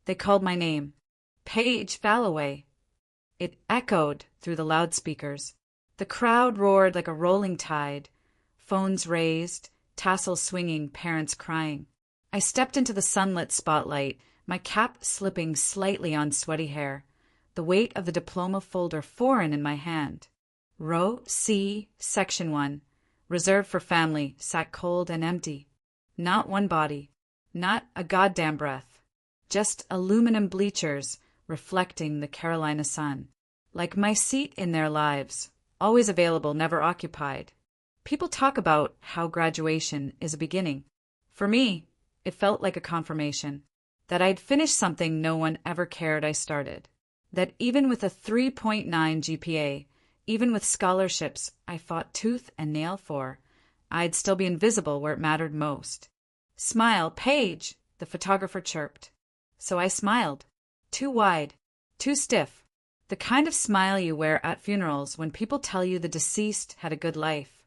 They called my name. Paige Falloway. It echoed through the loudspeakers. The crowd roared like a rolling tide. Phones raised, tassels swinging, parents crying. I stepped into the sunlit spotlight, my cap slipping slightly on sweaty hair, the weight of the diploma folder foreign in my hand. Row C, Section 1, reserved for family, sat cold and empty. Not one body, not a goddamn breath, just aluminum bleachers reflecting the Carolina sun. Like my seat in their lives, always available, never occupied. People talk about how graduation is a beginning. For me, it felt like a confirmation that I'd finished something no one ever cared I started. That even with a 3.9 GPA, even with scholarships I fought tooth and nail for, I'd still be invisible where it mattered most. Smile, Paige, the photographer chirped. So I smiled. Too wide, too stiff. The kind of smile you wear at funerals when people tell you the deceased had a good life.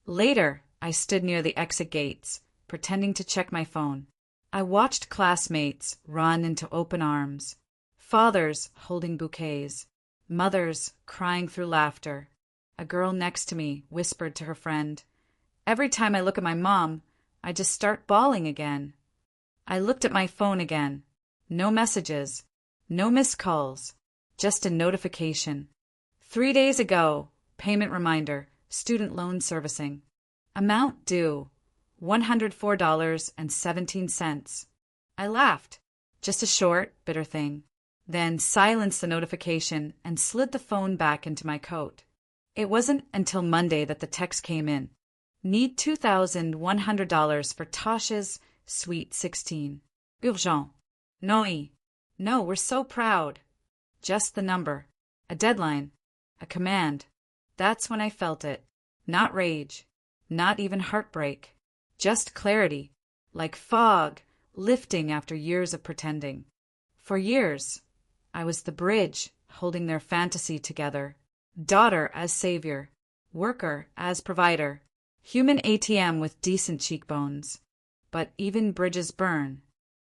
Later, I stood near the exit gates, pretending to check my phone. I watched classmates run into open arms, fathers holding bouquets, mothers crying through laughter. A girl next to me whispered to her friend, "Every time I look at my mom, I just start bawling again." I looked at my phone again. No messages, no missed calls, just a notification. 3 days ago, payment reminder, student loan servicing. Amount due, $104.17. I laughed. Just a short, bitter thing. Then silenced the notification and slid the phone back into my coat. It wasn't until Monday that the text came in. Need $2,100 for Tasha's Sweet 16. Urgent. No, no, we're so proud. Just the number. A deadline. A command. That's when I felt it. Not rage. Not even heartbreak. Just clarity. Like fog, lifting after years of pretending. For years, I was the bridge holding their fantasy together. Daughter as savior. Worker as provider. Human ATM with decent cheekbones. But even bridges burn.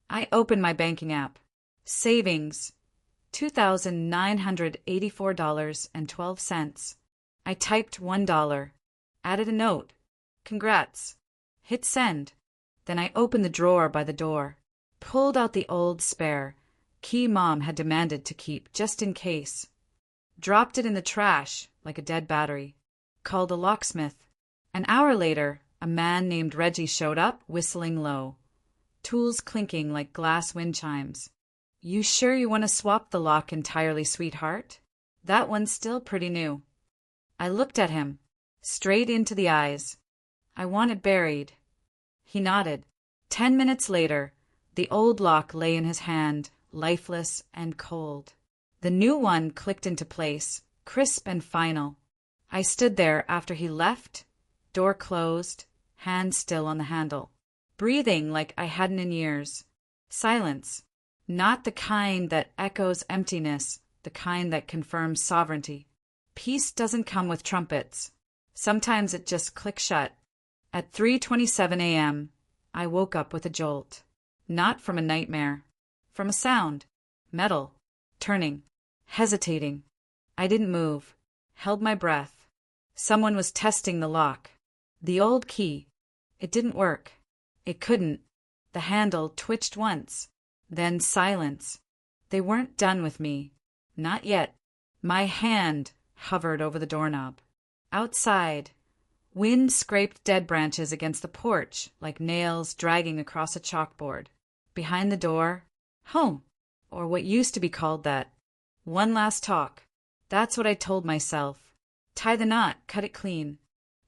I opened my banking app. Savings. $2,984.12. I typed $1. Added a note. Congrats. Hit send. Then I opened the drawer by the door. Pulled out the old spare. Key Mom had demanded to keep just in case. Dropped it in the trash like a dead battery. Called a locksmith. An hour later, a man named Reggie showed up, whistling low. Tools clinking like glass wind chimes. "You sure you want to swap the lock entirely, sweetheart? That one's still pretty new." I looked at him, straight into the eyes. "I want it buried." He nodded. 10 minutes later, the old lock lay in his hand, lifeless and cold. The new one clicked into place, crisp and final. I stood there after he left, door closed, hand still on the handle, breathing like I hadn't in years. Silence. Not the kind that echoes emptiness, the kind that confirms sovereignty. Peace doesn't come with trumpets. Sometimes it just clicks shut. At 3:27 a.m., I woke up with a jolt. Not from a nightmare. From a sound. Metal. Turning. Hesitating. I didn't move. Held my breath. Someone was testing the lock. The old key. It didn't work. It couldn't. The handle twitched once. Then silence. They weren't done with me. Not yet. My hand hovered over the doorknob. Outside, wind scraped dead branches against the porch like nails dragging across a chalkboard. Behind the door, home, or what used to be called that. One last talk. That's what I told myself. Tie the knot, cut it clean.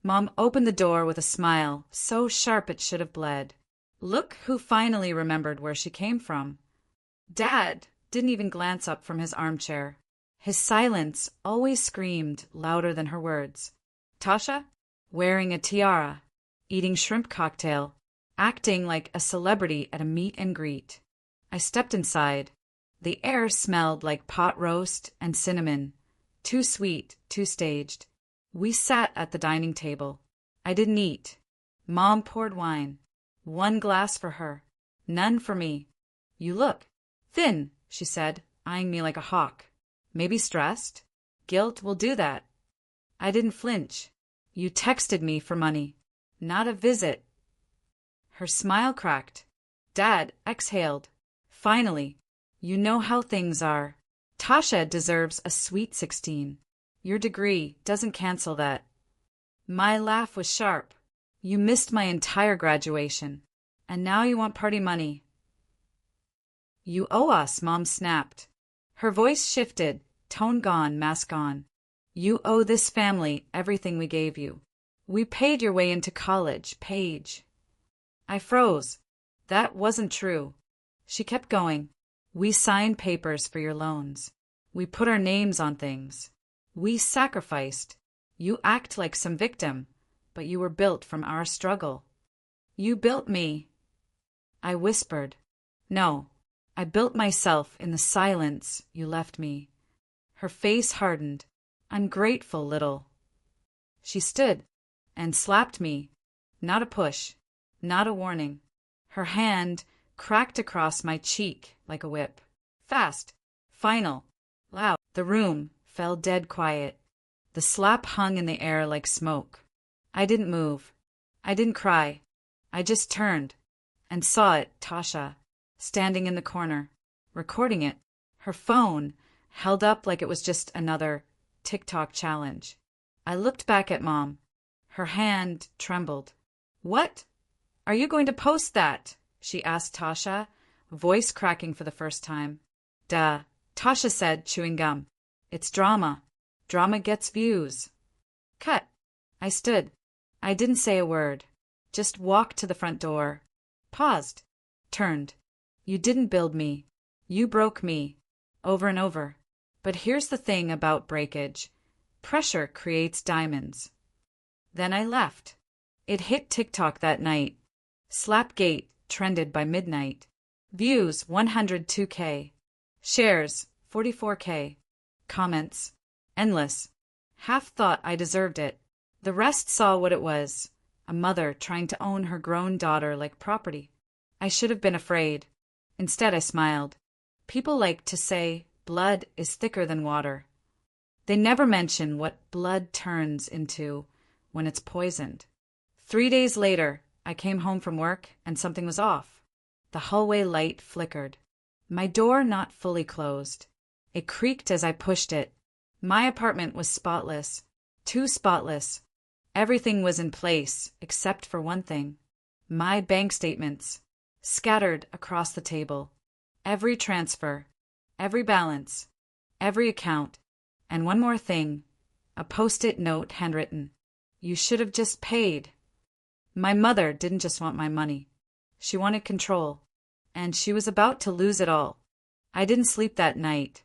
Mom opened the door with a smile, so sharp it should have bled. Look who finally remembered where she came from. Dad didn't even glance up from his armchair. His silence always screamed louder than her words. Tasha, wearing a tiara, eating shrimp cocktail, acting like a celebrity at a meet and greet. I stepped inside. The air smelled like pot roast and cinnamon. Too sweet, too staged. We sat at the dining table. I didn't eat. Mom poured wine. 1 glass for her. None for me. You look Thin, she said, eyeing me like a hawk. Maybe stressed? Guilt will do that. I didn't flinch. You texted me for money, not a visit. Her smile cracked. Dad exhaled. Finally, you know how things are. Tasha deserves a sweet 16. Your degree doesn't cancel that. My laugh was sharp. You missed my entire graduation. And now you want party money. You owe us, Mom snapped. Her voice shifted, tone gone, mask gone. You owe this family everything we gave you. We paid your way into college, Paige. I froze. That wasn't true. She kept going. We signed papers for your loans. We put our names on things. We sacrificed. You act like some victim, but you were built from our struggle. You built me. I whispered. No, I built myself in the silence you left me. Her face hardened. Ungrateful little. She stood and slapped me. Not a push, not a warning. Her hand cracked across my cheek like a whip. Fast, final, loud. The room fell dead quiet. The slap hung in the air like smoke. I didn't move. I didn't cry. I just turned and saw it, Tasha, standing in the corner, recording it, her phone held up like it was just another TikTok challenge. I looked back at Mom. Her hand trembled. What? Are you going to post that? She asked Tasha, voice cracking for the first time. Duh, Tasha said, chewing gum. It's drama. Drama gets views. Cut. I stood. I didn't say a word. Just walked to the front door. Paused. Turned. You didn't build me. You broke me. Over and over. But here's the thing about breakage. Pressure creates diamonds. Then I left. It hit TikTok that night. Slapgate trended by midnight. Views 102K. Shares 44K. Comments endless. Half thought I deserved it. The rest saw what it was. A mother trying to own her grown daughter like property. I should have been afraid. Instead I smiled. People like to say blood is thicker than water. They never mention what blood turns into when it's poisoned. 3 days later, I came home from work and something was off. The hallway light flickered. My door not fully closed. It creaked as I pushed it. My apartment was spotless. Too spotless. Everything was in place except for one thing. My bank statements. Scattered across the table. Every transfer. Every balance. Every account. And one more thing. A post-it note handwritten. You should have just paid. My mother didn't just want my money. She wanted control. And she was about to lose it all. I didn't sleep that night.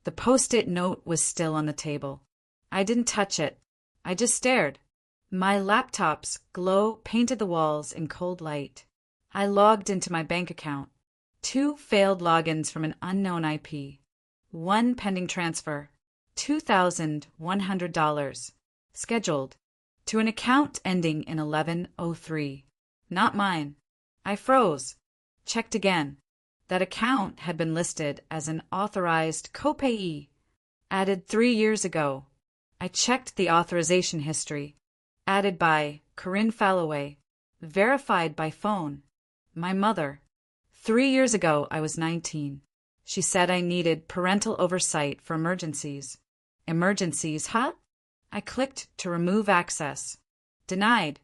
The post-it note was still on the table. I didn't touch it. I just stared. My laptop's glow painted the walls in cold light. I logged into my bank account. 2 failed logins from an unknown IP. 1 pending transfer. $2,100. Scheduled. To an account ending in 1103. Not mine. I froze. Checked again. That account had been listed as an authorized copayee. Added 3 years ago. I checked the authorization history. Added by Corinne Falloway. Verified by phone. My mother. 3 years ago I was 19. She said I needed parental oversight for emergencies. Emergencies, huh? I clicked to remove access. Denied.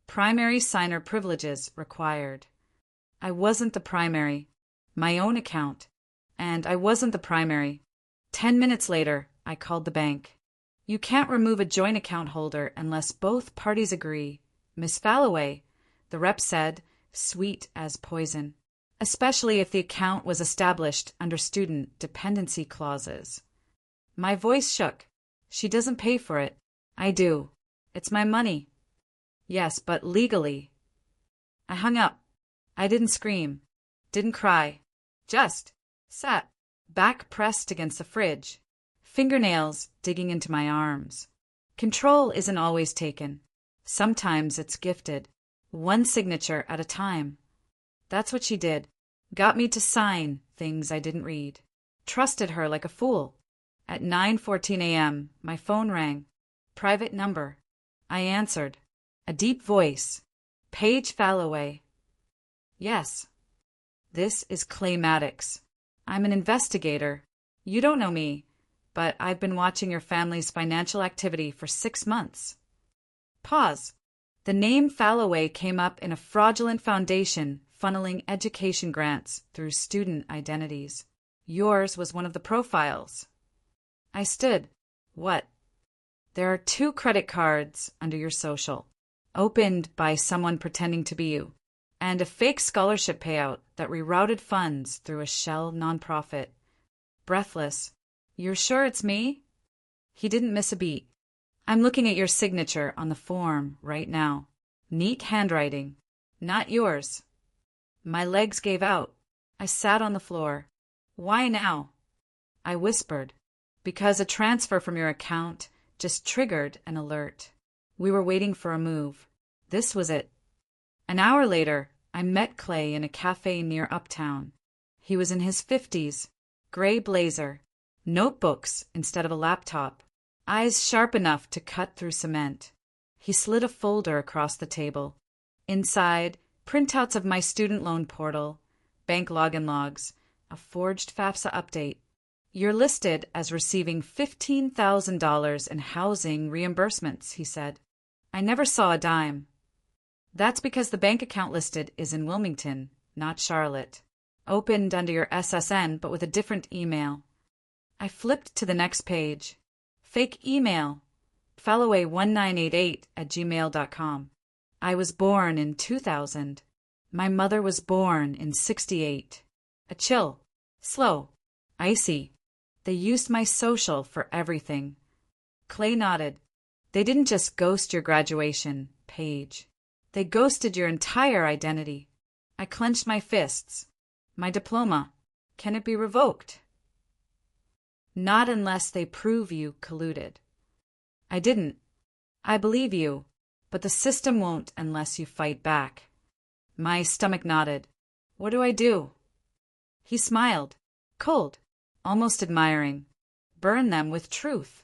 Primary signer privileges required. I wasn't the primary. My own account. And I wasn't the primary. 10 minutes later, I called the bank. You can't remove a joint account holder unless both parties agree. Miss Falloway, the rep said, sweet as poison. Especially if the account was established under student dependency clauses. My voice shook. She doesn't pay for it. I do. It's my money. Yes, but legally. I hung up. I didn't scream. Didn't cry. Just sat, back pressed against the fridge. Fingernails digging into my arms. Control isn't always taken. Sometimes it's gifted. One signature at a time. That's what she did. Got me to sign things I didn't read. Trusted her like a fool. At 9:14 a.m., my phone rang. Private number. I answered. A deep voice. Paige Falloway. Yes. This is Clay Maddox. I'm an investigator. You don't know me, but I've been watching your family's financial activity for 6 months. Pause. The name Falloway came up in a fraudulent foundation funneling education grants through student identities. Yours was one of the profiles. I stood. What? There are 2 credit cards under your social, opened by someone pretending to be you, and a fake scholarship payout that rerouted funds through a shell nonprofit. Breathless. You're sure it's me? He didn't miss a beat. I'm looking at your signature on the form right now. Neat handwriting. Not yours. My legs gave out. I sat on the floor. Why now? I whispered. Because a transfer from your account just triggered an alert. We were waiting for a move. This was it. An hour later, I met Clay in a cafe near Uptown. He was in his 50s, gray blazer, notebooks instead of a laptop, eyes sharp enough to cut through cement. He slid a folder across the table. Inside, printouts of my student loan portal, bank login logs, a forged FAFSA update. You're listed as receiving $15,000 in housing reimbursements, he said. I never saw a dime. That's because the bank account listed is in Wilmington, not Charlotte. Opened under your SSN, but with a different email. I flipped to the next page. Fake email. Falloway1988@gmail.com. I was born in 2000. My mother was born in 68. A chill. Slow. Icy. They used my social for everything. Clay nodded. They didn't just ghost your graduation, Paige. They ghosted your entire identity. I clenched my fists. My diploma. Can it be revoked? Not unless they prove you colluded. I didn't. I believe you, but the system won't unless you fight back. My stomach nodded. What do I do? He smiled. Cold. Almost admiring. Burn them with truth.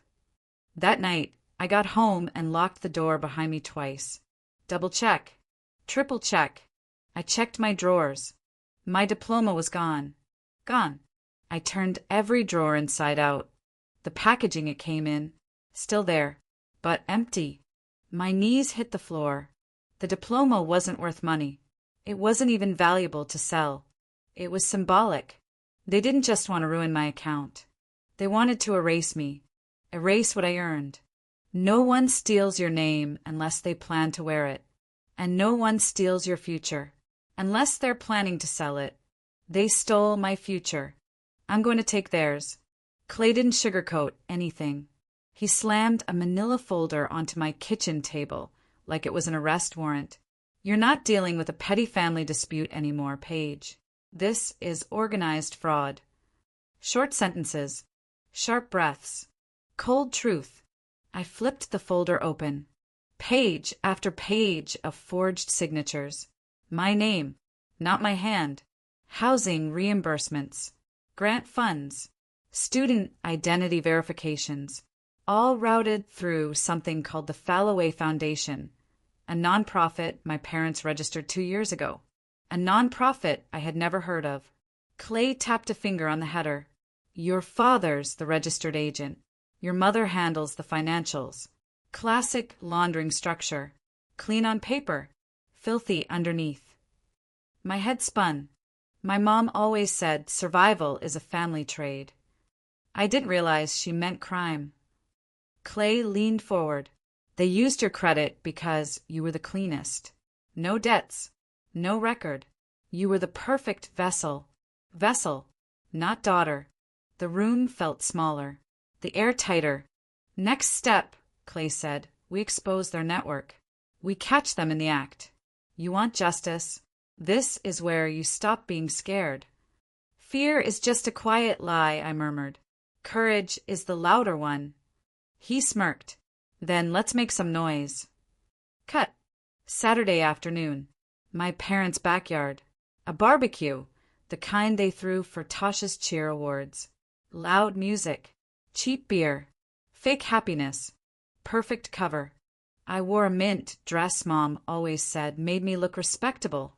That night, I got home and locked the door behind me twice. Double check. Triple check. I checked my drawers. My diploma was gone. Gone. I turned every drawer inside out. The packaging it came in, still there, but empty. My knees hit the floor. The diploma wasn't worth money. It wasn't even valuable to sell. It was symbolic. They didn't just want to ruin my account. They wanted to erase me. Erase what I earned. No one steals your name unless they plan to wear it. And no one steals your future unless they're planning to sell it. They stole my future. I'm going to take theirs. Clay didn't sugarcoat anything. He slammed a manila folder onto my kitchen table like it was an arrest warrant. You're not dealing with a petty family dispute anymore, Paige. This is organized fraud. Short sentences. Sharp breaths. Cold truth. I flipped the folder open. Page after page of forged signatures. My name, not my hand. Housing reimbursements. Grant funds. Student identity verifications. All routed through something called the Falloway Foundation, a nonprofit my parents registered 2 years ago. A nonprofit I had never heard of. Clay tapped a finger on the header. Your father's the registered agent. Your mother handles the financials. Classic laundering structure. Clean on paper. Filthy underneath. My head spun. My mom always said survival is a family trade. I didn't realize she meant crime. Clay leaned forward. They used your credit because you were the cleanest. No debts. No record. You were the perfect vessel. Vessel, not daughter. The room felt smaller. The air tighter. Next step, Clay said. We expose their network. We catch them in the act. You want justice? This is where you stop being scared. Fear is just a quiet lie, I murmured. Courage is the louder one. He smirked. Then let's make some noise. Cut. Saturday afternoon. My parents' backyard. A barbecue. the kind they threw for Tasha's cheer awards. Loud music, cheap beer, fake happiness, perfect cover. I wore a mint dress Mom always said made me look respectable.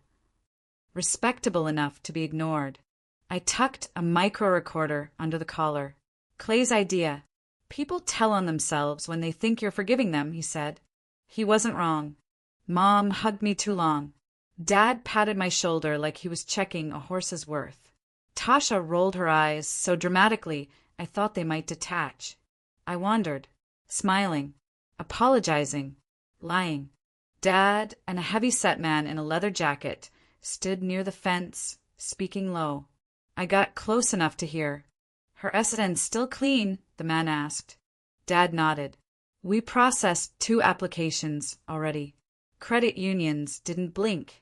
Respectable enough to be ignored. I tucked a micro recorder under the collar. Clay's idea. People tell on themselves when they think you're forgiving them, he said. He wasn't wrong. Mom hugged me too long. Dad patted my shoulder like he was checking a horse's worth. Tasha rolled her eyes so dramatically I thought they might detach. I wandered, smiling, apologizing, lying. Dad and a heavy-set man in a leather jacket stood near the fence, speaking low. I got close enough to hear. "Her SSN still clean?" the man asked. Dad nodded. "We processed 2 applications already. Credit unions didn't blink."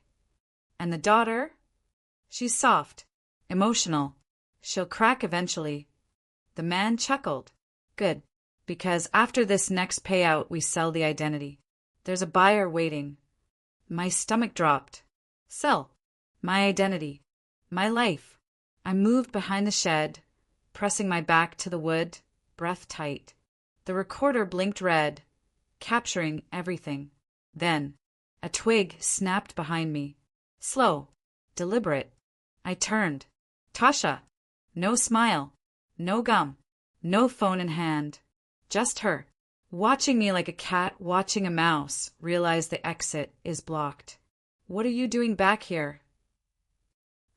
"And the daughter?" "She's soft, emotional. She'll crack eventually." The man chuckled. "Good, because after this next payout we sell the identity. There's a buyer waiting." My stomach dropped. Sell. My identity. My life. I moved behind the shed, pressing my back to the wood, breath tight. The recorder blinked red, capturing everything. Then, a twig snapped behind me. Slow, deliberate. I turned. Tasha. No smile. No gum. No phone in hand. Just her. Watching me like a cat watching a mouse, realize the exit is blocked. "What are you doing back here?"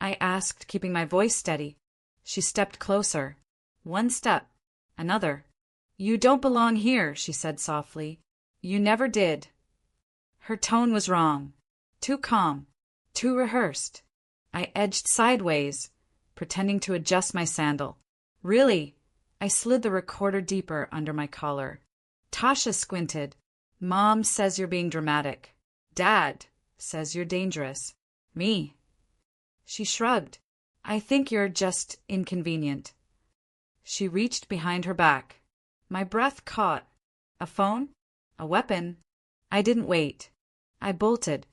I asked, keeping my voice steady. She stepped closer. One step. Another. "You don't belong here," she said softly. "You never did." Her tone was wrong. Too calm. Too rehearsed. I edged sideways, pretending to adjust my sandal. "Really?" I slid the recorder deeper under my collar. Tasha squinted. "Mom says you're being dramatic. Dad says you're dangerous. Me?" She shrugged. "I think you're just inconvenient." She reached behind her back. My breath caught. A phone? A weapon? I didn't wait. I bolted.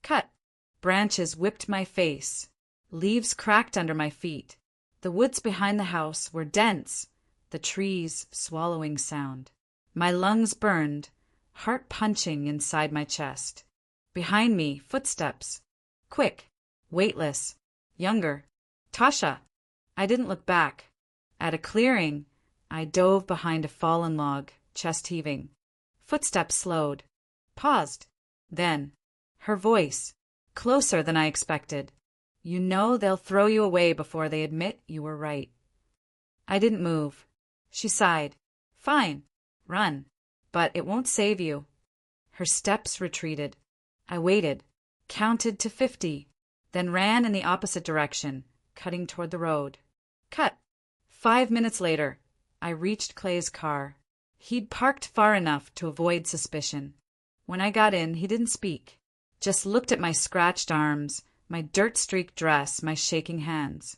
Cut. Branches whipped my face. Leaves cracked under my feet. The woods behind the house were dense, the trees swallowing sound. My lungs burned, heart punching inside my chest. Behind me, footsteps. Quick, weightless, younger. Tasha. I didn't look back. At a clearing, I dove behind a fallen log, chest heaving. Footsteps slowed, paused. Then, her voice, closer than I expected. "You know they'll throw you away before they admit you were right." I didn't move. She sighed. "Fine, run, but it won't save you." Her steps retreated. I waited, counted to 50, then ran in the opposite direction, cutting toward the road. Cut. 5 minutes later, I reached Clay's car. He'd parked far enough to avoid suspicion. When I got in, he didn't speak, just looked at my scratched arms, my dirt-streaked dress, my shaking hands.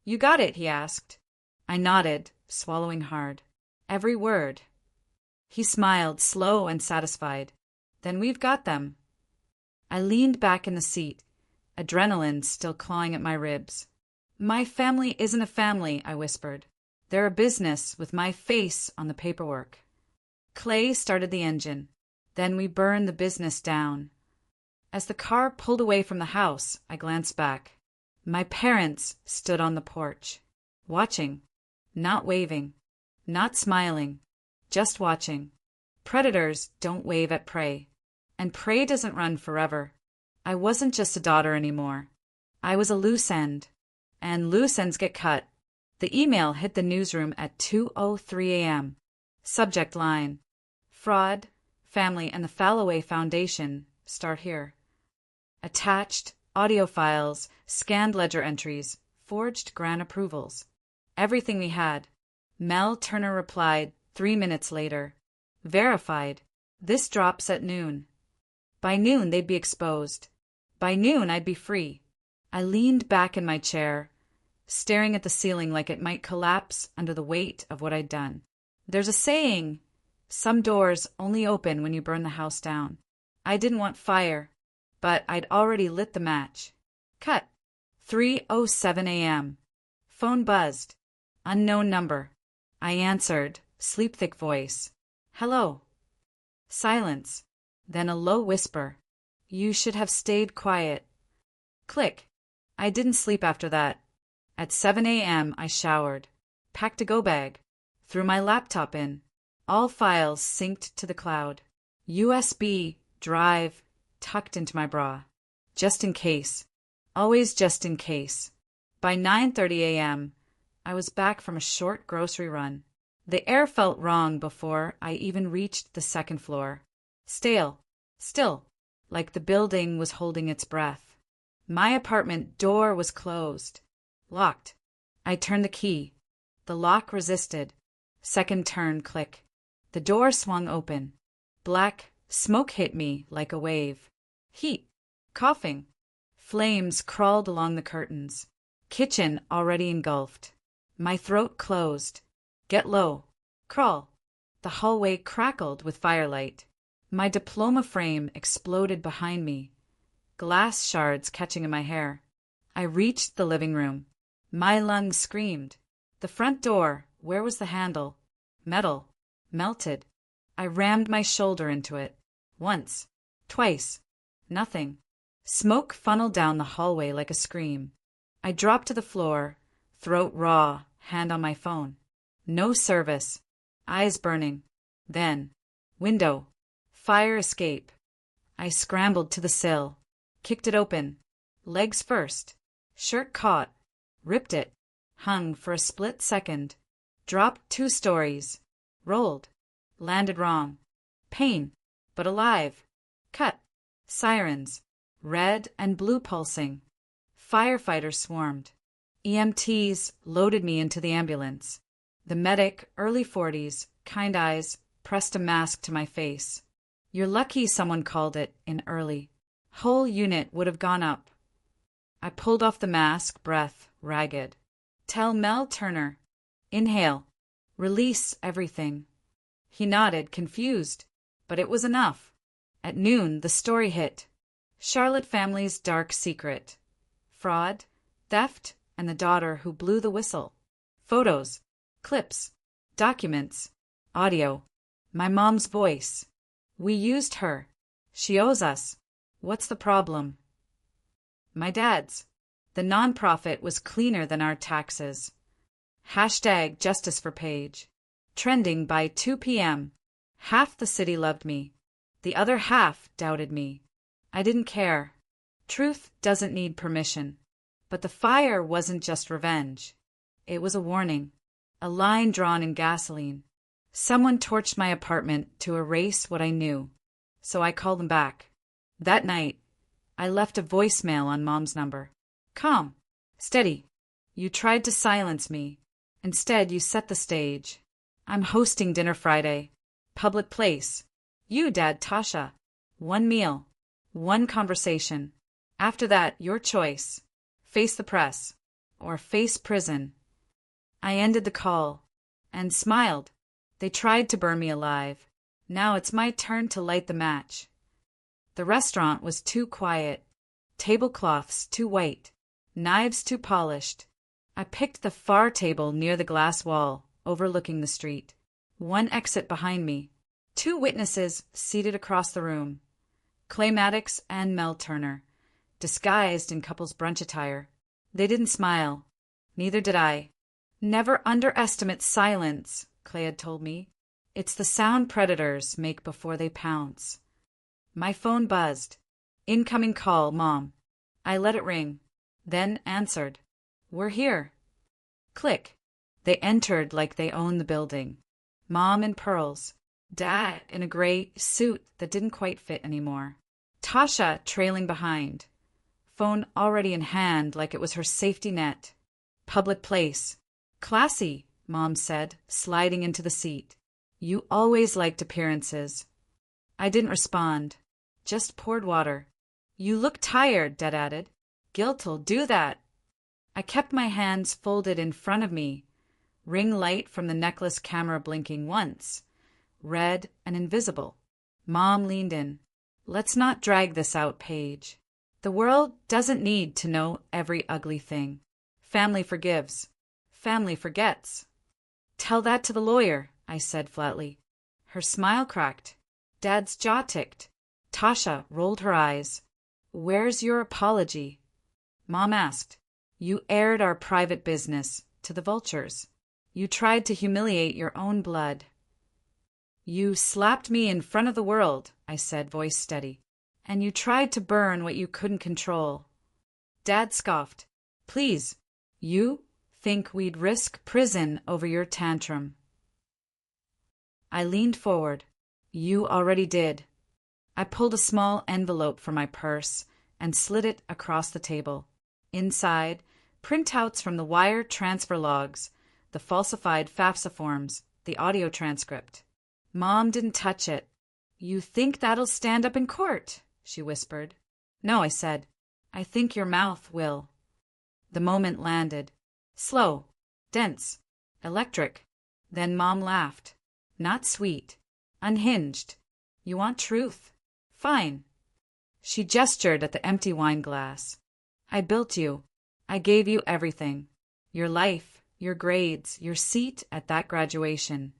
"You got it?" he asked. I nodded, swallowing hard. Every word. He smiled, slow and satisfied. "Then we've got them." I leaned back in the seat, adrenaline still clawing at my ribs. "My family isn't a family," I whispered. "They're a business with my face on the paperwork." Clay started the engine. Then we burned the business down. As the car pulled away from the house, I glanced back. My parents stood on the porch, watching, not waving, not smiling, just watching. Predators don't wave at prey, and prey doesn't run forever. I wasn't just a daughter anymore. I was a loose end, and loose ends get cut. The email hit the newsroom at 2:03 a.m. Subject line: Fraud, Family, and the Falloway Foundation start here. Attached, audio files, scanned ledger entries, forged grant approvals. Everything we had. Mel Turner replied 3 minutes later. Verified. This drops at noon. By noon, they'd be exposed. By noon, I'd be free. I leaned back in my chair, staring at the ceiling like it might collapse under the weight of what I'd done. There's a saying, some doors only open when you burn the house down. I didn't want fire, but I'd already lit the match. Cut. 3:07 a.m. Phone buzzed. Unknown number. I answered, sleep-thick voice. Hello. Silence. Then a low whisper. You should have stayed quiet. Click. I didn't sleep after that. At 7 a.m. I showered, packed a go bag, threw my laptop in. All files synced to the cloud. USB drive tucked into my bra. Just in case. Always just in case. By 9:30 a.m., I was back from a short grocery run. The air felt wrong before I even reached the second floor. Stale. Still. Like the building was holding its breath. My apartment door was closed. Locked. I turned the key. The lock resisted. Second turn, click. The door swung open. Black smoke hit me like a wave. Heat. Coughing. Flames crawled along the curtains. Kitchen already engulfed. My throat closed. Get low. Crawl. The hallway crackled with firelight. My diploma frame exploded behind me. Glass shards catching in my hair. I reached the living room. My lungs screamed. The front door, where was the handle? Metal. Melted. I rammed my shoulder into it. Once. Twice. Nothing. Smoke funneled down the hallway like a scream. I dropped to the floor, throat raw, hand on my phone. No service. Eyes burning. Then. Window. Fire escape. I scrambled to the sill. Kicked it open. Legs first. Shirt caught. Ripped it. Hung for a split second. Dropped 2 stories. Rolled. Landed wrong. Pain. But alive. Cut. Sirens. Red and blue pulsing. Firefighters swarmed. EMTs loaded me into the ambulance. The medic, early 40s, kind eyes, pressed a mask to my face. You're lucky someone called it in early. Whole unit would have gone up. I pulled off the mask, breath ragged. Tell Mel Turner. Inhale. Release everything. He nodded, confused, but it was enough. At noon, the story hit. Charlotte family's dark secret. Fraud, theft, and the daughter who blew the whistle. Photos, clips, documents, audio. My mom's voice. We used her. She owes us. What's the problem? My dad's. The nonprofit was cleaner than our taxes. Hashtag justice for Paige. Trending by 2 p.m. Half the city loved me. The other half doubted me. I didn't care. Truth doesn't need permission. But the fire wasn't just revenge. It was a warning. A line drawn in gasoline. Someone torched my apartment to erase what I knew. So I called them back. That night, I left a voicemail on Mom's number. Calm. Steady. You tried to silence me. Instead, you set the stage. I'm hosting dinner Friday. Public place. You, Dad, Tasha. 1 meal. 1 conversation. After that, your choice. Face the press. Or face prison. I ended the call. And smiled. They tried to burn me alive. Now it's my turn to light the match. The restaurant was too quiet. Tablecloths too white. Knives too polished. I picked the far table near the glass wall, overlooking the street. 1 exit behind me. 2 witnesses seated across the room. Clay Maddox and Mel Turner, disguised in couple's brunch attire. They didn't smile. Neither did I. Never underestimate silence, Clay had told me. It's the sound predators make before they pounce. My phone buzzed. Incoming call, Mom. I let it ring. Then answered. We're here. Click. They entered like they owned the building. Mom in pearls. Dad in a gray suit that didn't quite fit anymore. Tasha trailing behind. Phone already in hand like it was her safety net. Public place. Classy, Mom said, sliding into the seat. You always liked appearances. I didn't respond. Just poured water. You look tired, Dad added. Guilt'll do that. I kept my hands folded in front of me. Ring light from the necklace camera blinking once. Red and invisible. Mom leaned in. Let's not drag this out, Paige. The world doesn't need to know every ugly thing. Family forgives. Family forgets. Tell that to the lawyer, I said flatly. Her smile cracked. Dad's jaw ticked. Tasha rolled her eyes. Where's your apology? Mom asked. You aired our private business to the vultures. You tried to humiliate your own blood. You slapped me in front of the world, I said, voice steady. And you tried to burn what you couldn't control. Dad scoffed. Please, you think we'd risk prison over your tantrum? I leaned forward. You already did. I pulled a small envelope from my purse and slid it across the table. Inside, printouts from the wire transfer logs, the falsified FAFSA forms, the audio transcript. Mom didn't touch it. You think that'll stand up in court? She whispered. No, I said. I think your mouth will. The moment landed. Slow, dense, electric. Then Mom laughed. Not sweet. Unhinged. You want truth? Fine. She gestured at the empty wine glass. I built you. I gave you everything. Your life, your grades, your seat at that graduation.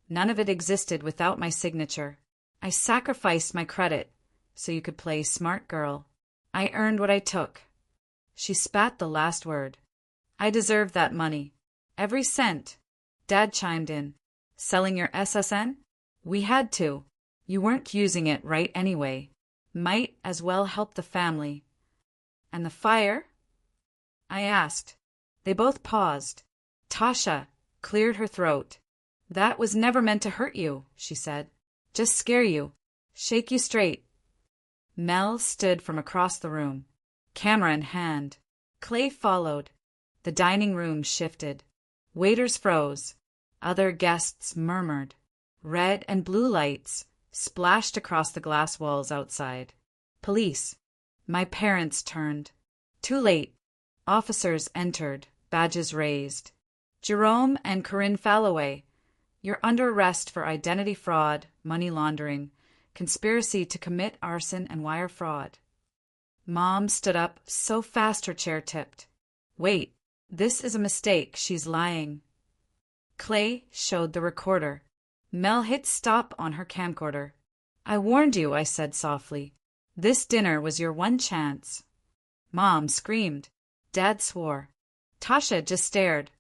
None of it existed without my signature. I sacrificed my credit so you could play smart girl. I earned what I took. She spat the last word. I deserved that money. Every cent. Dad chimed in. Selling your SSN? We had to. You weren't using it right anyway. Might as well help the family. And the fire? I asked. They both paused. Tasha cleared her throat. That was never meant to hurt you, she said. Just scare you. Shake you straight. Mel stood from across the room, camera in hand. Clay followed. The dining room shifted. Waiters froze. Other guests murmured. Red and blue lights splashed across the glass walls outside. Police. My parents turned. Too late. Officers entered, badges raised. Jerome and Corinne Falloway, you're under arrest for identity fraud, money laundering, conspiracy to commit arson and wire fraud. Mom stood up so fast her chair tipped. Wait, this is a mistake. She's lying. Clay showed the recorder. Mel hit stop on her camcorder. I warned you, I said softly. This dinner was your one chance. Mom screamed. Dad swore. Tasha just stared.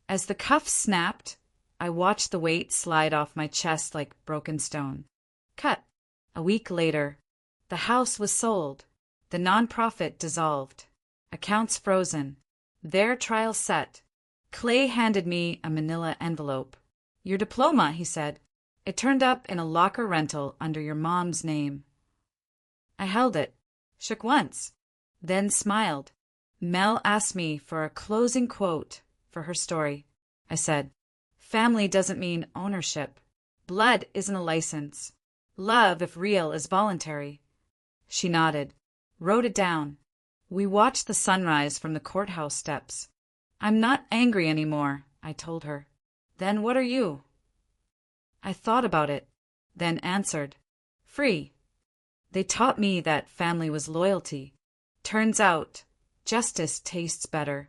As the cuffs snapped, I watched the weight slide off my chest like broken stone. Cut. A week later, the house was sold. The nonprofit dissolved. Accounts frozen. Their trial set. Clay handed me a manila envelope. Your diploma, he said. It turned up in a locker rental under your mom's name. I held it, shook once, then smiled. Mel asked me for a closing quote for her story. I said, family doesn't mean ownership. Blood isn't a license. Love, if real, is voluntary. She nodded, wrote it down. We watched the sunrise from the courthouse steps. I'm not angry anymore, I told her. Then what are you? I thought about it, then answered, free. They taught me that family was loyalty. Turns out, justice tastes better